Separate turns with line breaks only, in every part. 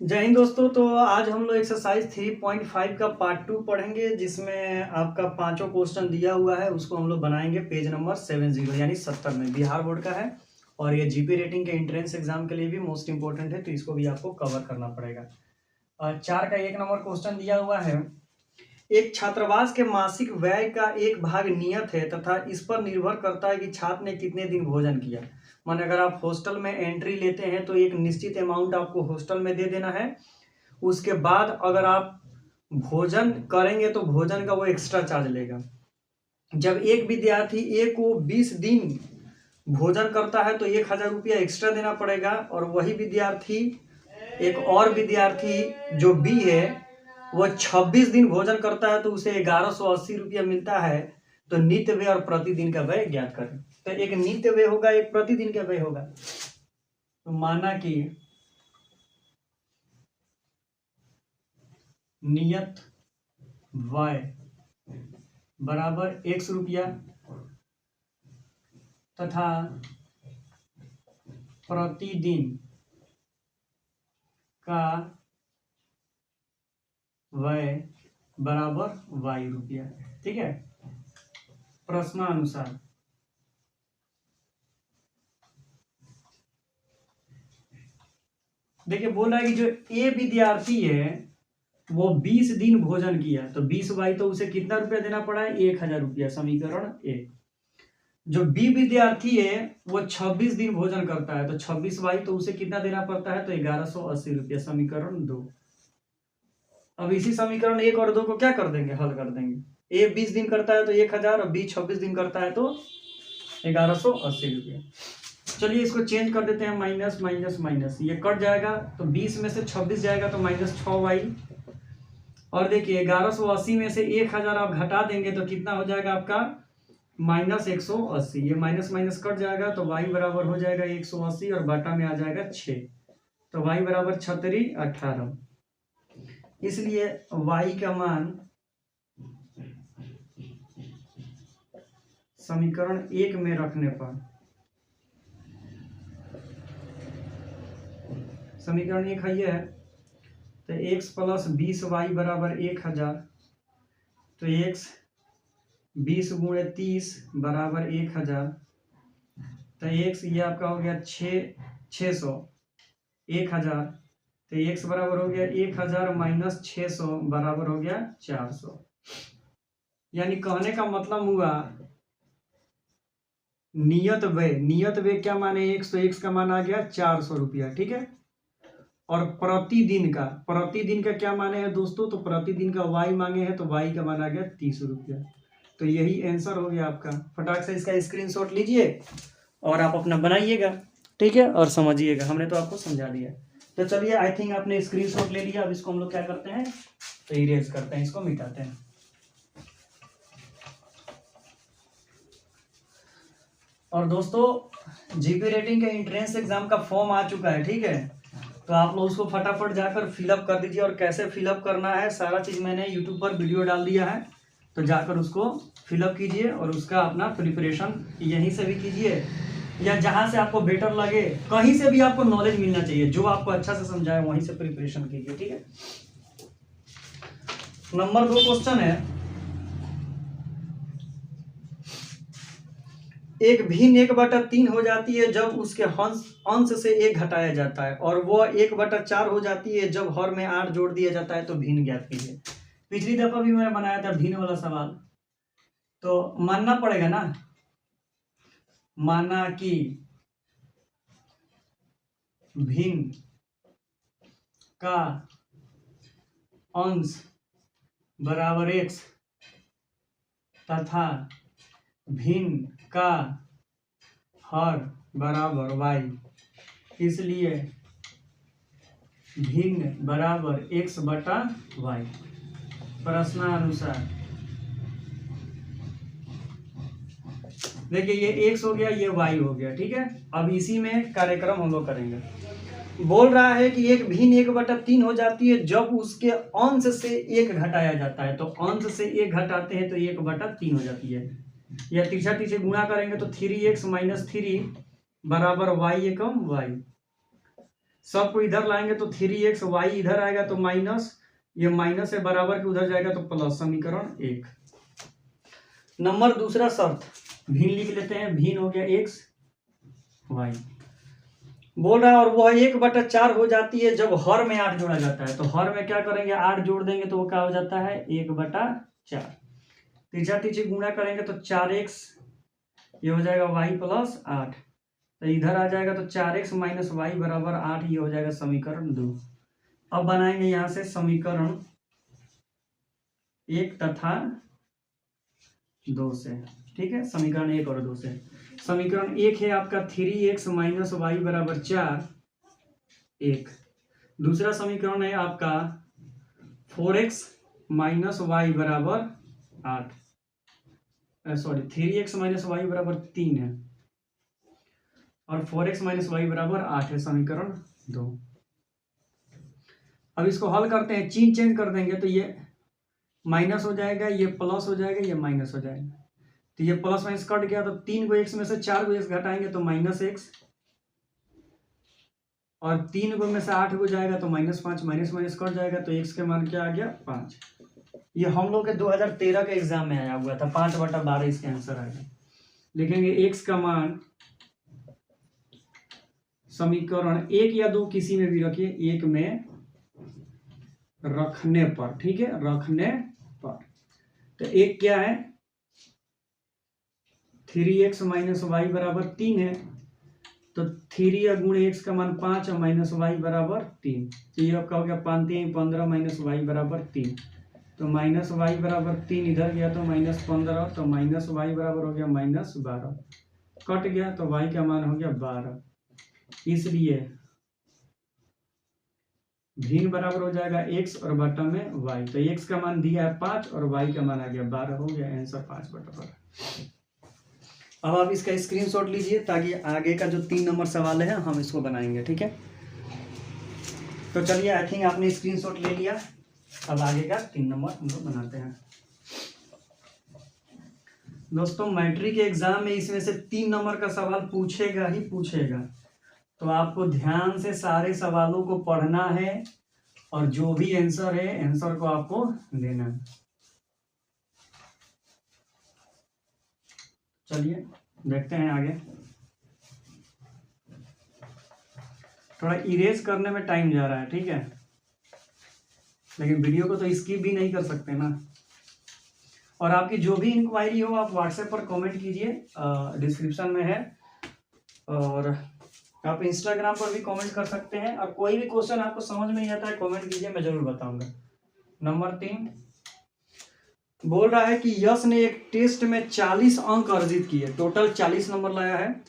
जय हिंद दोस्तों। तो आज हम लोग एक्सरसाइज 3.5 का पार्ट 2 पढ़ेंगे, जिसमें आपका पांचों क्वेश्चन दिया हुआ है। उसको हम लोग बनाएंगे पेज नंबर 70 यानी 70 में। बिहार बोर्ड का है और ये जीपी रेटिंग के एंट्रेंस एग्जाम के लिए भी मोस्ट इंपॉर्टेंट है, तो इसको भी आपको कवर करना पड़ेगा। 4 का 1 नंबर क्वेश्चन दिया हुआ है। एक छात्रावास के मासिक व्यय का एक भाग नियत है तथा इस पर निर्भर करता है कि छात्र ने कितने दिन भोजन किया। माने अगर आप हॉस्टल में एंट्री लेते हैं तो एक निश्चित अमाउंट आपको हॉस्टल में दे देना है। उसके बाद अगर आप भोजन करेंगे तो भोजन का वो एक्स्ट्रा चार्ज लेगा। जब एक विद्यार्थी ए को 20 दिन भोजन करता है तो 1000 रुपया एक्स्ट्रा देना पड़ेगा, और वही विद्यार्थी एक और विद्यार्थी जो बी है वो 26 दिन भोजन करता है तो उसे 1180 रुपया मिलता है। तो नित्य व्यय और प्रतिदिन का व्यय ज्ञात करें। तो एक नित्य व्यय होगा, एक प्रतिदिन का व्यय होगा। तो माना कि नियत व्यय बराबर 100 रुपया तथा प्रतिदिन का व्यय बराबर y रुपया। ठीक है। प्रश्नानुसार देखिए, बोल रहा है कि जो ए विद्यार्थी है वो 20 दिन भोजन किया, तो 20 तो उसे कितना रुपया देना पड़ा है? 1000 रुपया। समीकरण ए। जो बी विद्यार्थी है वो 26 दिन भोजन करता है, तो 26 तो उसे कितना देना पड़ता है? तो 1180 रुपया। समीकरण 2। अब इसी समीकरण 1 और 2 को क्या कर देंगे? हल कर देंगे। ए 20 दिन करता है तो 1000, और बी 26 दिन करता है तो 1180 रुपया। चलिए इसको चेंज कर देते हैं, माइनस माइनस माइनस, ये कट जाएगा तो 20 में से 26 जाएगा तो -6y। और देखिए 1180 में से 1000 आप घटा देंगे तो कितना हो जाएगा आपका? -180। ये माइनस माइनस कट जाएगा तो y बराबर हो जाएगा 180 और बाटा में आ जाएगा 6। तो y बराबर 36 18। इसलिए y का मान समीकरण 1 में रखने पर, समीकरण 1 है ये है, तो x + 20y बराबर 1000। तो x 20 × 30 बराबर 1000। तो x ये आपका हो गया 600 1000। तो x बराबर हो गया 1000 - 600 बराबर हो गया 400। यानी कहने का मतलब हुआ नियत व्यय क्या माने? 100, x का मान आ गया 400 रुपया। ठीक है। और प्रतिदिन का क्या माने हैं दोस्तों? तो प्रतिदिन का y मांगे हैं तो y का मान आ गया 30 रुपया। तो यही आंसर हो गया आपका। फटाक से इसका स्क्रीनशॉट लीजिए और आप अपना बनाइएगा। ठीक है, और समझिएगा। हमने तो आपको समझा दिया। तो चलिए, आई थिंक आपने स्क्रीनशॉट ले लिया। अब इसको हम लोग क्या करते हैं? तो इरेज करते हैं, इसको मिटाते हैं। और दोस्तों, जीपी रेटिंग के एंट्रेंस एग्जाम का फॉर्म आ चुका है। ठीक है, तो आप लोग उसको फटाफट जाकर फिलअप कर दीजिए। और कैसे फिलअप करना है सारा चीज़ मैंने यूट्यूब पर वीडियो डाल दिया है, तो जाकर उसको फिलअप कीजिए और उसका अपना प्रिपरेशन यहीं से भी कीजिए या जहाँ से आपको बेटर लगे, कहीं से भी आपको नॉलेज मिलना चाहिए। जो आपको अच्छा से समझाए वहीं से प्रिपरेशन कीजिए। ठीक है। नंबर 2 क्वेश्चन है, एक भिन्न 1/3 हो जाती है जब उसके अंश से 1 घटाया जाता है, और वो 1/4 हो जाती है जब हर में 8 जोड़ दिया जाता है। तो भिन्न ज्ञात कीजिए। पिछली दफा भी मैंने बनाया था भिन्न वाला सवाल, तो मानना पड़ेगा ना। माना कि भिन्न का अंश बराबर x तथा भिन्न का हर बराबर y, इसलिए भिन्न बराबर x/y। प्रश्नानुसार देखिए, ये x हो गया, ये y हो गया। ठीक है। अब इसी में कार्यक्रम हम लोग करेंगे। बोल रहा है कि एक भिन्न 1/3 हो जाती है जब उसके अंश से 1 घटाया जाता है। तो अंश से 1 घटाते हैं तो 1/3 हो जाती है। या तिरछा तिरछे गुणा करेंगे तो 3x - 3 बराबर y एकम y। सबको इधर लाएंगे तो 3x, y इधर आएगा तो माइनस, ये माइनस है बराबर के उधर जाएगा तो प्लस, समीकरण 1। नंबर दूसरा शर्त भिन्न लिख लेते हैं, भिन्न हो गया x y बोल रहा है, और वह 1/4 हो जाती है जब हर में 8 जोड़ा जाता है। तो हर में क्या करेंगे, 8 जोड़ देंगे तो वो क्या हो जाता है 1/4। तीसरा तीसरी गुणा करेंगे तो 4x, ये हो जाएगा y + 8, तो इधर आ जाएगा तो 4x - y = 8, ये हो जाएगा समीकरण 2। अब बनाएंगे यहां से समीकरण 1 तथा 2 से, ठीक है, समीकरण 1 और 2 से। समीकरण 1 है आपका 3x - y = 4, 1। दूसरा समीकरण है आपका 4x - y = 8, sorry 3x - y = 3 है और 4x - y = 8 है, समीकरण 2। अब इसको हल करते हैं, चिन्ह चेंज कर देंगे तो ये माइनस हो जाएगा, ये प्लस हो जाएगा, ये माइनस हो जाएगा, तो ये प्लस माइनस कट गया, तो 3 को x में से 4 को x घटाएंगे तो -x, और 3 को में से 8 को जाएगा तो -5, माइनस माइनस कट जाएगा तो x के मान क्या आ गया 5। ये हम लोग के 2013 के एग्जाम में आया हुआ था, 5/12 इसके आंसर आएगा। लिखेंगे x का मान समीकरण 1 या 2 किसी में भी रखिए, 1 में रखने पर, ठीक है, रखने पर। तो 1 क्या है 3x - y = 3 है, तो 3 गुण x का मान 5 और माइनस y = 3, तो ये आपका हो गया 5 3 15 - y = 3, तो -y = 3 इधर गया तो -15, तो -y बराबर हो गया -12, कट गया तो y का मान हो गया 12, इसलिए भिन्न बराबर हो जाएगा x और बटा में y। तो x का मान दिया है 5 और y का मान आ गया 12, हो गया आंसर 5/12। अब आप इसका स्क्रीनशॉट लीजिए ताकि आगे का जो 3 नंबर सवाल है हम इसको बनाएंगे, ठीक है। तो चलिए, आई थिंक आपने स्क्रीनशॉट ले लिया, अब आगे का 3 नंबर हम लोग बनाते हैं। दोस्तों, मैट्रिक के एग्जाम में इसमें से 3 नंबर का सवाल पूछेगा ही पूछेगा, तो आपको ध्यान से सारे सवालों को पढ़ना है और जो भी आंसर है आंसर को आपको देना है। चलिए देखते हैं आगे। थोड़ा इरेज करने में टाइम जा रहा है, ठीक है, लेकिन वीडियो को तो स्किप भी नहीं कर सकते ना। और आपकी जो भी इंक्वायरी हो आप व्हाट्सएप पर कमेंट कीजिए, डिस्क्रिप्शन में है, और आप इंस्टाग्राम पर भी कमेंट कर सकते हैं। और कोई भी क्वेश्चन आपको समझ में नहीं आता है कमेंट कीजिए, मैं जरूर बताऊंगा। नंबर 3 बोल रहा है कि यश ने एक टेस्ट में 40 अंक अर्जित किए, टोटल 40 नंबर लाया है।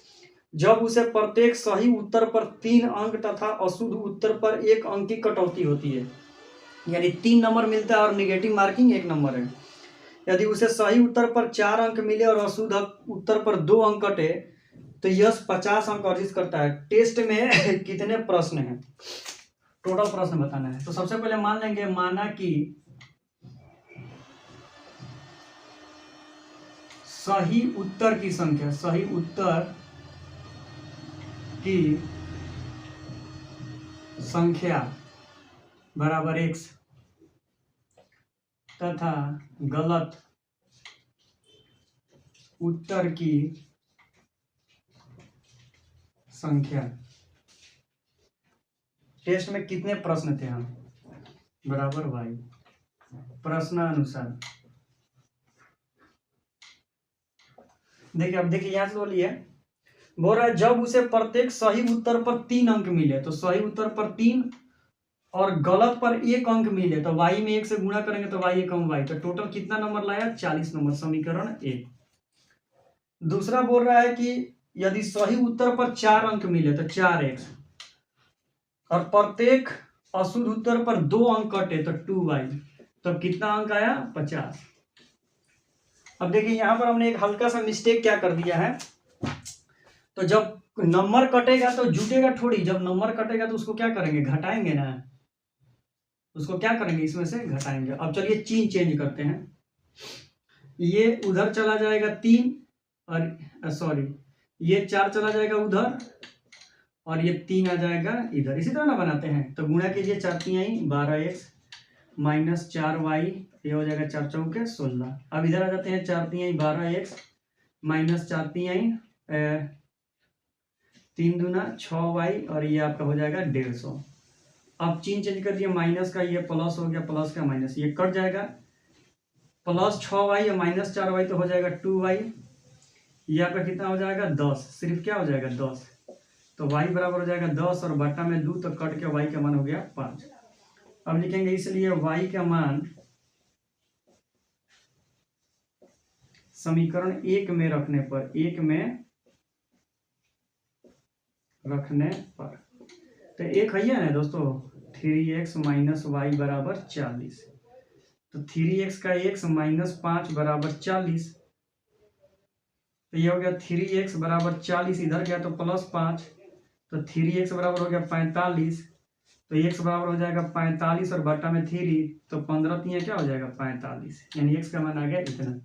जब उसे प्रत्येक सही उत्तर पर 3 अंक तथा अशुद्ध उत्तर पर 1 अंक की कटौती होती है, यानी 3 नंबर मिलता है और निगेटिव मार्किंग 1 नंबर है। यदि उसे सही उत्तर पर 4 अंक मिले और अशुद्ध उत्तर पर 2 अंक कटे तो यश 50 अंक अर्जित करता है। टेस्ट में कितने प्रश्न हैं, टोटल प्रश्न बताना है। तो सबसे पहले मान लेंगे, माना कि सही उत्तर की संख्या, सही उत्तर की संख्या बराबर x तथा गलत उत्तर की संख्या। टेस्ट में कितने प्रश्न थे हम, बराबर y प्रश्नानुसार। देखिए, अब देखिए यहां से बोलिए, बोल रहा है जब उसे प्रत्येक सही उत्तर पर 3 अंक मिले, तो सही उत्तर पर 3 और गलत पर 1 अंक मिले तो y में 1 से गुणा करेंगे तो y कम y, तो टोटल कितना नंबर लाया 40 नंबर, समीकरण 1। दूसरा बोल रहा है कि यदि सही उत्तर पर 4 अंक मिले तो 4x और प्रत्येक अशुद्ध उत्तर पर 2 अंक कटे तो 2y, तो कितना अंक आया 50। अब देखिए यहां पर हमने एक हल्का सा मिस्टेक क्या कर दिया है, तो जब नंबर कटेगा तो जुटेगा थोड़ी, जब नंबर कटेगा तो उसको क्या करेंगे, घटाएंगे ना, उसको क्या करेंगे, इसमें से घटाएंगे। अब चलिए चिन्ह चेंज करते हैं, ये उधर चला जाएगा 3 और सॉरी ये 4 चला जाएगा उधर और ये 3 आ जाएगा इधर। इसी तरह ना बनाते हैं, तो गुणा कीजिए 4 तिहाई 12x माइनस 4y, ये हो जाएगा 4 चौके 16। अब इधर आ जाते हैं 4 तिहाई 12x माइनस 4 तिहाई 3 दूना 6y, और ये आपका हो जाएगा 150। अब चिन्ह चेंज कर दिए, माइनस का ये प्लस हो गया, प्लस का माइनस, ये कट जाएगा, प्लस 6y और माइनस 4y तो हो जाएगा 2y, ये आपका कितना हो जाएगा 10, सिर्फ क्या हो जाएगा 10, तो y बराबर हो जाएगा 10 और बट्टा में 2, तो कट के y का मान हो गया 5। अब लिखेंगे इसलिए y का मान समीकरण 1 में रखने पर, 1 में रखने पर, तो एक है ना दोस्तों 3x माइनस वाई बराबर 40, तो 3x का x माइनस 5 बराबर 40, तो ये हो गया 3x बराबर 40, इधर गया तो प्लस 5, तो 3x बराबर हो गया 45, तो x बराबर हो जाएगा 45 और बट्टा में 3, तो 15 3 क्या हो जाएगा 45, यानी x का मान आ गया इतना।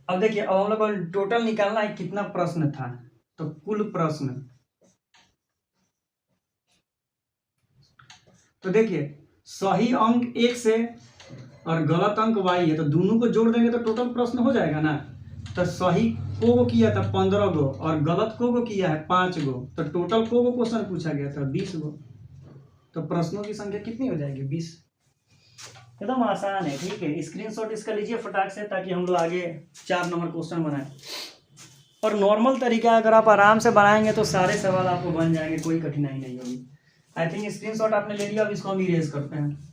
अब देखिए, अब हम लोग को टोटल निकालना है, कितना प्रश्न था, तो कुल प्रश्न, तो देखिए सही अंक x है और गलत अंक y है, तो दोनों को जोड़ देंगे तो टोटल प्रश्न हो जाएगा ना। तो सही को किया था 15 गो और गलत को किया है 5 गो, तो टोटल को क्वेश्चन पूछा गया था 20 गो, तो प्रश्नों की संख्या कितनी हो जाएगी 20। एकदम आसान है, ठीक है, स्क्रीनशॉट इसका लीजिए फटाक से, ताकि हम लोग आगे 4 नंबर क्वेश्चन बनाएं। और नॉर्मल तरीका अगर आप आराम से बनाएंगे तो सारे सवाल आपको बन जाएंगे, कोई कठिनाई नहीं होगी। आई थिंक स्क्रीनशॉट आपने ले लिया, अब इसको हम इरेज करते हैं।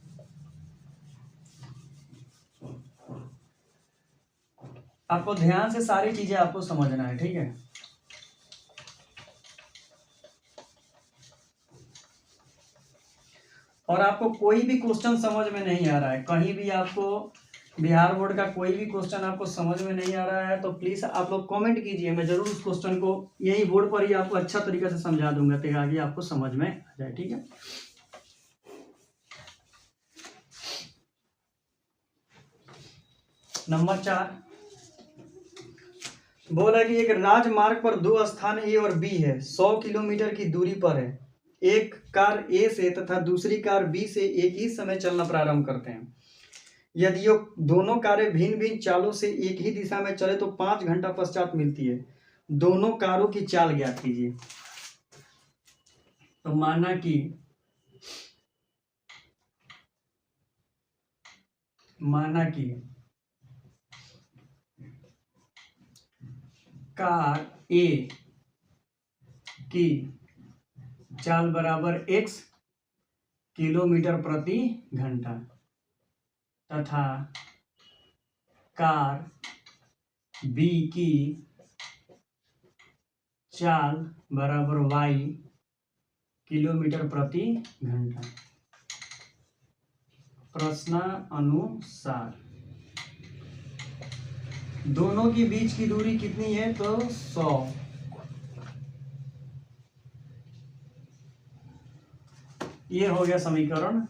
आपको ध्यान से सारी चीजें आपको समझना है, ठीक है। और आपको कोई भी क्वेश्चन समझ में नहीं आ रहा है, कहीं भी आपको बिहार बोर्ड का कोई भी क्वेश्चन आपको समझ में नहीं आ रहा है, तो प्लीज आप लोग कमेंट कीजिए, मैं जरूर उस क्वेश्चन को यही बोर्ड पर ही आपको अच्छा तरीके से समझा दूंगा, तो आगे आपको समझ में आ जाए, ठीक है। नंबर 4 बोला कि एक राजमार्ग पर 2 स्थान ए और बी है, 100 किलोमीटर की दूरी पर है। एक कार ए से तथा दूसरी कार बी से एक ही समय चलना प्रारंभ करते हैं। यदि ये दोनों कारें भिन्न भिन्न चालों से एक ही दिशा में चले तो 5 घंटा पश्चात मिलती है। दोनों कारों की चाल ज्ञात कीजिए। तो माना कि कार ए की चाल बराबर x किलोमीटर प्रति घंटा तथा कार बी की चाल बराबर y किलोमीटर प्रति घंटा। प्रश्नानुसार दोनों के बीच की दूरी कितनी है, तो 100। ये हो गया समीकरण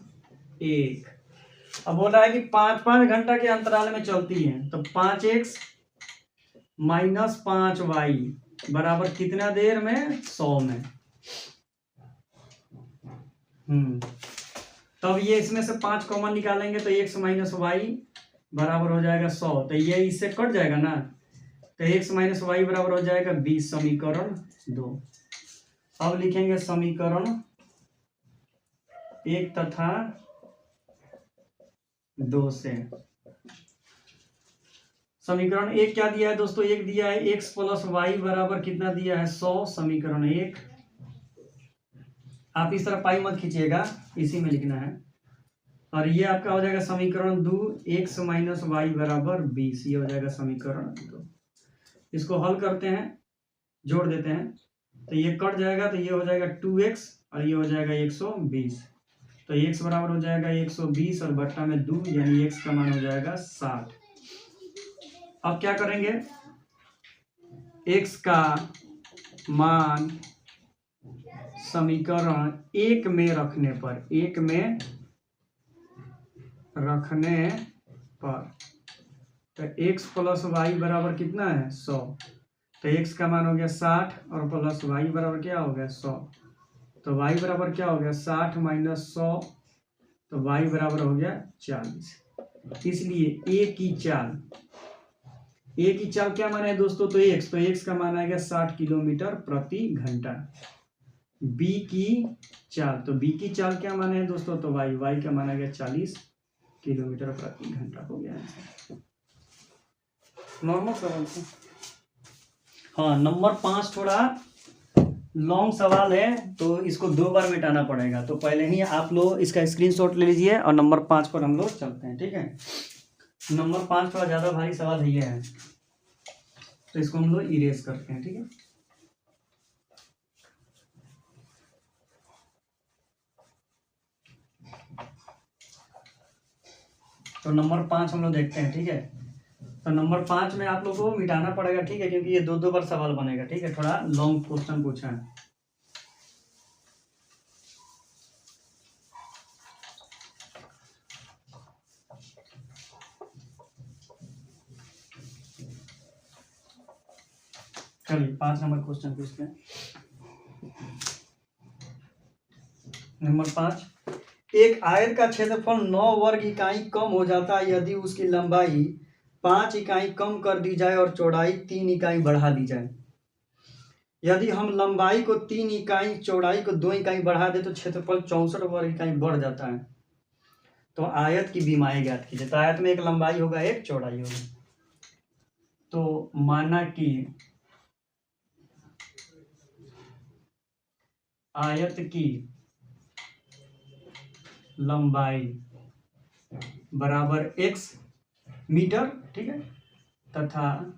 1। अब बोला है कि 5-5 घंटा के अंतराल में चलती है, तो 5x माइनस 5y बराबर कितना देर में, 100 में। तब ये इसमें से 5 कॉमन निकालेंगे तो x माइनस वाई बराबर हो जाएगा 100, तो ये इससे कट जाएगा ना, तो x माइनस वाई बराबर हो जाएगा 20, समीकरण 2। अब लिखेंगे समीकरण 1 तथा 2 से। समीकरण 1 क्या दिया है दोस्तों, 1 दिया है x प्लस वाई बराबर कितना दिया है, 100, समीकरण 1। आप इस तरह पाई मत खींचिएगा, इसी में लिखना है। और ये आपका हो जाएगा समीकरण 2, x माइनस वाई बराबर 20, ये हो जाएगा समीकरण 2। इसको हल करते हैं, जोड़ देते हैं, तो ये कट जाएगा, तो ये हो जाएगा 2x और ये हो जाएगा 120, तो x बराबर हो जाएगा 120 और बट्टा में 2, यानी x का मान हो जाएगा 60। अब क्या करेंगे, x का मान समीकरण 1 में रखने पर, 1 में रखने पर, तो x प्लस वाई बराबर कितना है, 100। तो x का मान हो गया 60 और प्लस y बराबर क्या हो गया 100। तो y बराबर क्या हो गया 60 माइनस 100, तो y बराबर हो गया 40। इसलिए ए की चाल क्या माना है दोस्तों, तो x का मान आएगा 60 किलोमीटर प्रति घंटा। बी की चाल, तो बी की चाल क्या माना है दोस्तों, तो y का मान आएगा 40 किलोमीटर प्रति घंटा हो गया नॉर्मल सवाल से। हाँ, नंबर 5 थोड़ा लॉन्ग सवाल है, तो इसको 2 बार मिटाना पड़ेगा। तो पहले ही आप लोग इसका स्क्रीनशॉट ले लीजिए और नंबर 5 पर हम लोग चलते हैं, ठीक है। नंबर 5 थोड़ा ज़्यादा भारी सवाल ही है, तो इसको हम लोग इरेज करते हैं, ठीक है। तो नंबर 5 हम लोग देखते हैं, ठीक है। तो नंबर 5 में आप लोगों को मिटाना पड़ेगा, ठीक है, क्योंकि ये 2 बार सवाल बनेगा, ठीक है। थोड़ा लॉन्ग क्वेश्चन पूछा है। चलिए 5 नंबर क्वेश्चन पूछते हैं। नंबर 5, एक आयत का क्षेत्रफल 9 वर्ग इकाई कम हो जाता है यदि उसकी लंबाई 5 इकाई कम कर दी जाए और चौड़ाई 3 इकाई बढ़ा दी जाए। यदि हम लंबाई को 3 इकाई, चौड़ाई को 2 इकाई बढ़ा दे तो क्षेत्रफल 64 वर्ग इकाई बढ़ जाता है। तो आयत की बीमारी ज्ञात कीजिए। तो आयत में एक लंबाई होगा, एक चौड़ाई होगी। तो माना कि आयत की लंबाई बराबर x मीटर, ठीक है, तथा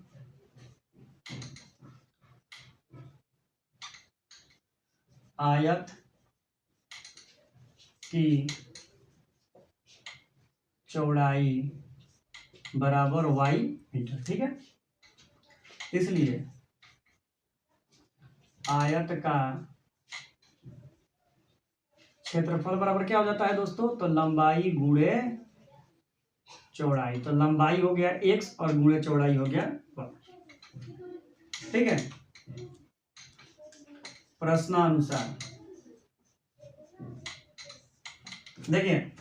आयत की चौड़ाई बराबर y मीटर, ठीक है। इसलिए आयत का क्षेत्रफल बराबर क्या हो जाता है दोस्तों, तो लंबाई गुणे चौड़ाई। तो लंबाई हो गया x और गुणे चौड़ाई हो गया y, ठीक है। प्रश्नानुसार देखिए,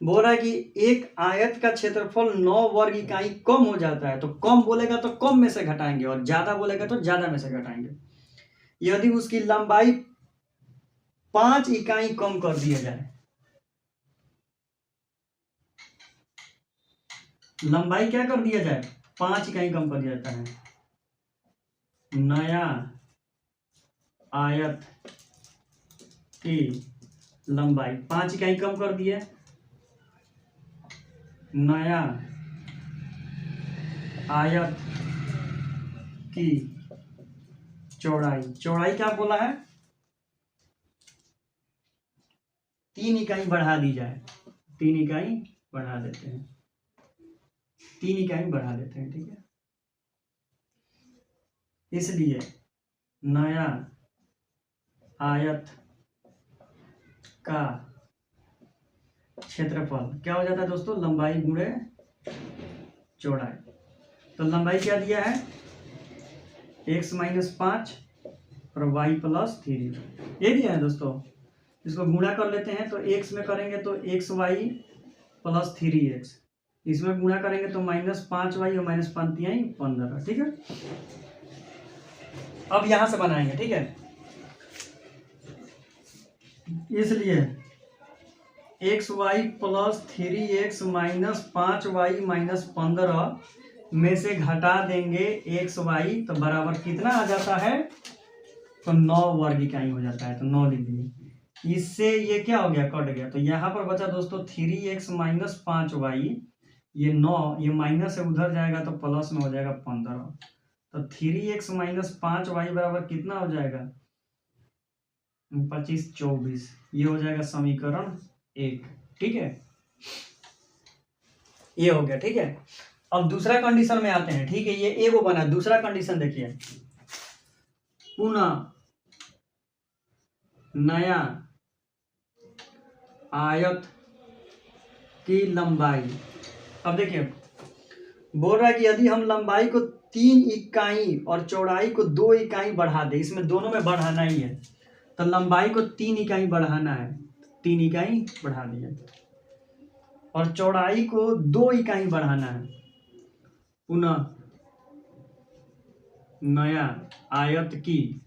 बोल रहा है कि एक आयत का क्षेत्रफल 9 वर्ग इकाई कम हो जाता है। तो कम बोलेगा तो कम में से घटाएंगे और ज्यादा बोलेगा तो ज्यादा में से घटाएंगे। यदि उसकी लंबाई 5 इकाई कम कर दिया जाए, लंबाई क्या कर दिया जाए, 5 इकाई कम कर दिया जाता है। नया आयत की लंबाई 5 इकाई कम कर दिए, नया आयत की चौड़ाई, चौड़ाई क्या बोला है, 3 इकाई बढ़ा दी जाए। 3 इकाई बढ़ा देते हैं, 3 इकाई बढ़ा देते हैं, ठीक है। इसलिए नया आयत का क्षेत्रफल क्या हो जाता है दोस्तों, लंबाई गुणे चौड़ाई। तो लंबाई क्या दिया है, x - 5 और y + 3, ये दिया है दोस्तों। इसको गुणा कर लेते हैं, तो x में करेंगे तो xy + 3x, इसमें गुणा करेंगे तो -5y और -5 × 15, ठीक है। अब यहां से बनाएंगे, ठीक है। इसलिए xy + 3x - 5y - 15 में से घटा देंगे xy, तो बराबर कितना आ जाता है, तो 9 वर्ग इकाई हो जाता है। तो 9 लिख दिए। इससे ये क्या हो गया, कट गया। तो यहाँ पर बचा दोस्तों 3x - 5y, ये 9, ये माइनस से उधर जाएगा तो प्लस में हो जाएगा 15। तो 3x - 5y बराबर कितना हो जाएगा, 25 24, ये हो जाएगा समीकरण 1, ठीक है। ये हो गया, ठीक है। अब दूसरा कंडीशन में आते हैं, ठीक है। ये एगो बना, दूसरा कंडीशन देखिए, पुनः नया आयत की लंबाई। अब देखिए, बोल रहा है कि यदि हम लंबाई को 3 इकाई और चौड़ाई को 2 इकाई बढ़ा दे, इसमें दोनों में बढ़ाना ही है, तो लंबाई को 3 इकाई बढ़ाना है, 3 इकाई बढ़ा दिया, और चौड़ाई को 2 इकाई बढ़ाना है। पुनः नया आयत की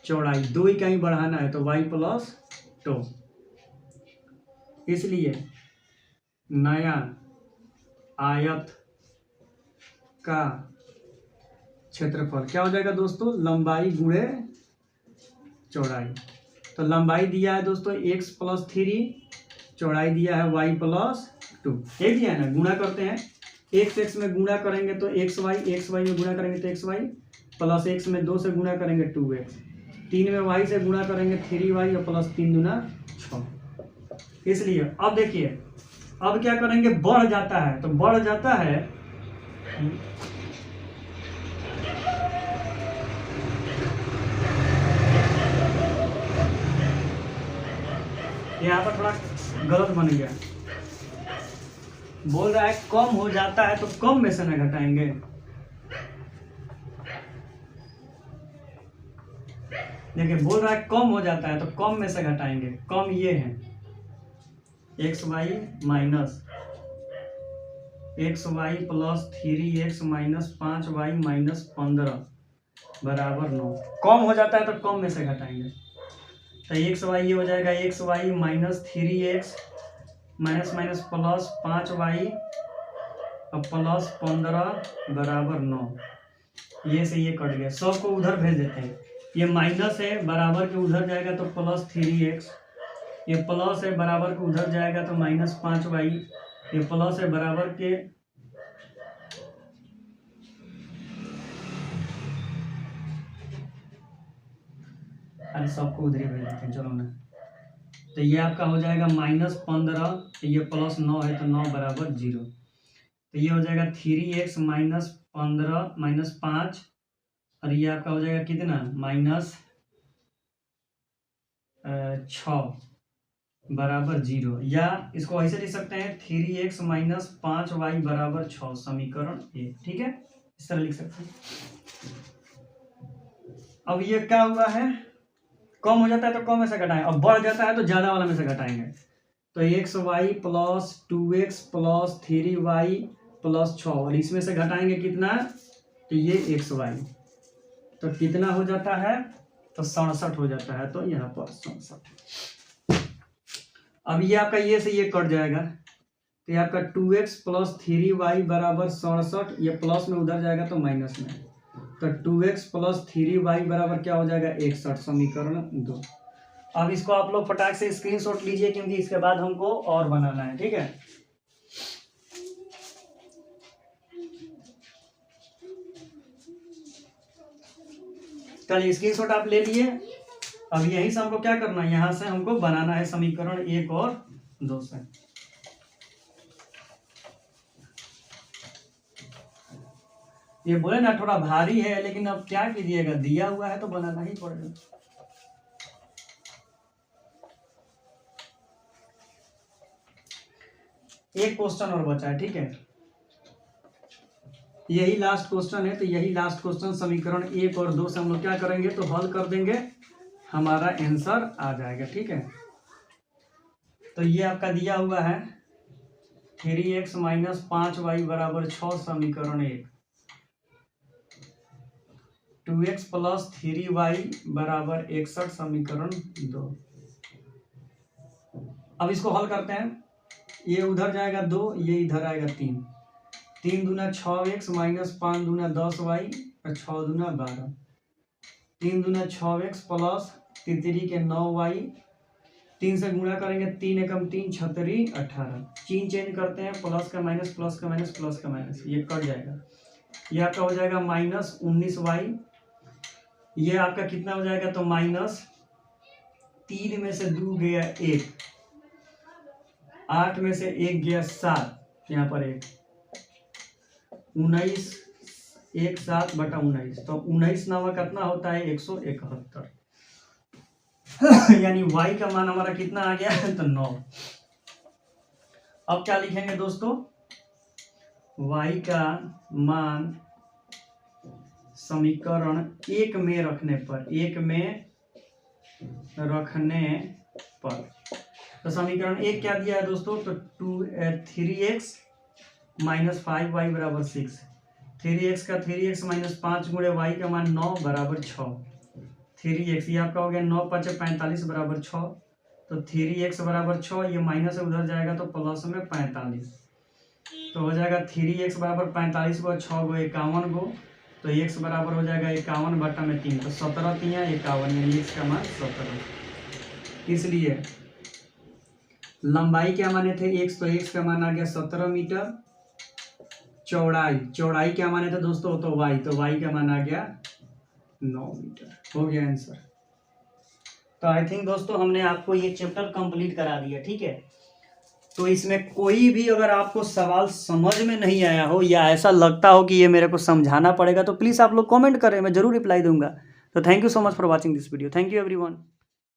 चौड़ाई 2 इकाई बढ़ाना है, तो y+2। इसलिए नया आयत का क्षेत्रफल क्या हो जाएगा दोस्तों, लंबाई गुणे चौड़ाई। तो लंबाई दिया है दोस्तों x+3, चौड़ाई दिया है y+2, एक दिया है ना, गुणा करते हैं, x में गुणा करेंगे तो xy में गुणा करेंगे तो xy, प्लस x में 2 से गुणा करेंगे 2x, 3 में y से गुणा करेंगे 3y, और प्लस 3 दूना 6। इसलिए अब देखिए, अब क्या करेंगे, बढ़ जाता है, तो बढ़ जाता है, यहाँ पर थोड़ा गलत बन गया, बोल रहा है कम हो जाता है, तो कम में से ना घटाएंगे, देखिए बोल रहा है कम हो जाता है तो कम में से घटाएंगे। कम ये है xy minus xy plus 3x minus 5y minus 15 बराबर 9। कम हो जाता है तो कम में से घटाएंगे, तो xy ये हो जाएगा xy minus 3x minus minus plus 5y और प्लस 15 बराबर 9। ये से ये कट गया, सबको उधर भेज देते हैं, ये माइनस है बराबर के उधर जाएगा तो प्लस 3x, ये प्लस है बराबर के उधर जाएगा तो माइनस 5y, ये प्लस है बराबर के अरे सबको उधर ही भेज देते हैं, चलो ना, तो ये आपका हो जाएगा -15, ये प्लस 9 है तो 9 बराबर 0, तो ये हो जाएगा 3x माइनस 15 माइनस 5, और ये आपका हो जाएगा कितना -6 बराबर 0, या इसको ऐसे लिख सकते हैं 3x माइनस 5y बराबर 6, समीकरण 1। ठीक है, इस तरह लिख सकते हैं। अब ये क्या हुआ है, कम हो जाता है तो कम में से घटाएं, और बढ़ जाता है तो ज्यादा वाला में से घटाएंगे, तो xy plus 2x plus 3y plus 6, और इसमें से घटाएंगे कितना, तो ये xy, तो कितना हो जाता है, तो 67 हो जाता है, तो यहाँ पर 67। अब ये आपका ये से ये कट जाएगा, तो ये आपका 2x प्लस 3y बराबर 67, ये प्लस में उधर जाएगा तो माइनस में, तो 2x प्लस 3y बराबर क्या हो जाएगा 61, समीकरण 2। अब इसको आप लोग फटाक से स्क्रीनशॉट लीजिए, क्योंकि इसके बाद हमको और बनाना है। ठीक है, चलिए स्क्रीनशॉट आप ले लिए। अब यहीं से हमको क्या करना है, यहां से हमको बनाना है समीकरण 1 और 2 से। ये बोले ना थोड़ा भारी है, लेकिन अब क्या कीजिएगा, दिया हुआ है तो बनाना ही पड़ेगा। एक क्वेश्चन और बचा है, ठीक है, यही लास्ट क्वेश्चन है, तो यही लास्ट क्वेश्चन समीकरण 1 और 2 से हम लोग क्या करेंगे, तो हल कर देंगे, हमारा आंसर आ जाएगा। ठीक है, तो ये आपका दिया हुआ है 3x माइनस 5y बराबर 6, समीकरण 1, 2x प्लस 3y बराबर 61, समीकरण 2। अब इसको हल करते हैं, ये उधर जाएगा 2, ये इधर आएगा 3, 3 दूना 6x माइनस 5 दूना 10y और 6 दूना 12, 3 दूना 6x प्लस 3 के 9y, 3 से गुणा करेंगे 3 एकम 3 छतरी 18, चिन्ह चेंज करते हैं, प्लस का माइनस प्लस का माइनस प्लस का माइनस, ये कट जाएगा, ये आपका हो जाएगा -19y, ये आपका कितना हो जाएगा, तो -3 में से 2 गया 1, 8 में से 1 गया 7, यहाँ पर 1, 19 1 7 बटा 19, तो 19 नवा कितना होता है 171, यानी y का मान हमारा कितना आ गया, तो 9। अब क्या लिखेंगे दोस्तों, y का मान समीकरण 1 में रखने पर तो समीकरण 1 क्या दिया है दोस्तों, तो 3x माइनस 5y बराबर 6, 3x का 3x माइनस 5 गुणे y का मान 9 बराबर 6, 3x ये आपका हो गया 9 5 45 बराबर 6, तो 3x बराबर 6, ये माइनस उधर जाएगा तो प्लस में 45, तो हो जाएगा 3x बराबर 45 को 6 गो 51 गो, तो x बराबर हो जाएगा 51 बटा में 3, तो 17 3 51, यानी x का मान 17। इसलिए लंबाई क्या माने थे x, तो x का मान आ गया 17 मीटर, चौड़ाई क्या माने थे दोस्तों, तो y का मान आ गया 9 मीटर। हो गया आंसर। तो आई थिंक दोस्तों हमने आपको ये चैप्टर कंप्लीट करा दिया, ठीक है। तो इसमें कोई भी अगर आपको सवाल समझ में नहीं आया हो या ऐसा लगता हो कि ये मेरे को समझाना पड़ेगा, तो प्लीज़ आप लोग कमेंट करें, मैं जरूर रिप्लाई दूंगा। तो thank you so much for watching this video. Thank you everyone.